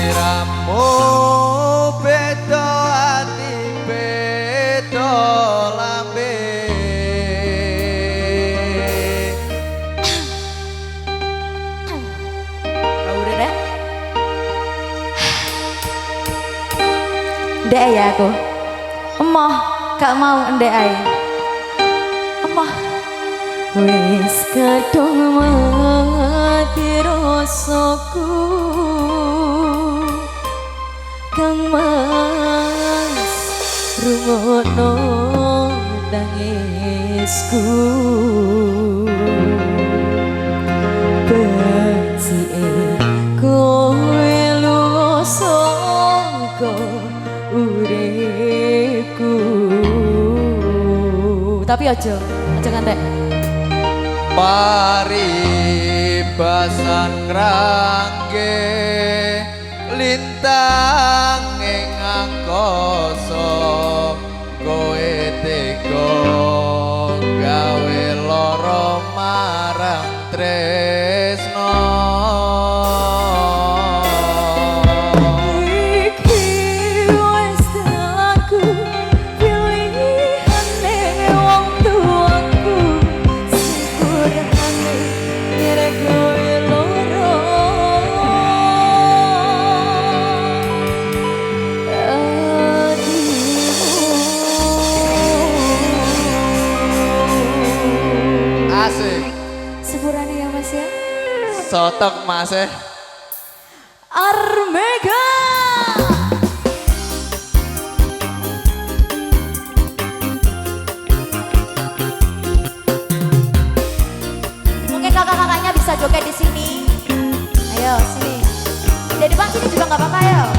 Sliramu beda ati beda lambe udah deh ndek ya aku emoh gak mau ndek ae emoh wis kadung mati rasaku kang mas rungono tangisku becike kowe lunga saka uripku tapi aja ngantek paribasan ngrangge lintang ing angkasa kowe tega gawe lara marang tresno iki wis aku pilihane wong tuaku sepurane nyerah kowe loro asik sepurane ya mas ya sotok mas Armega mungkin kakak-kakaknya bisa joget di sini ayo sini di depan sini juga nggak apa-apa ya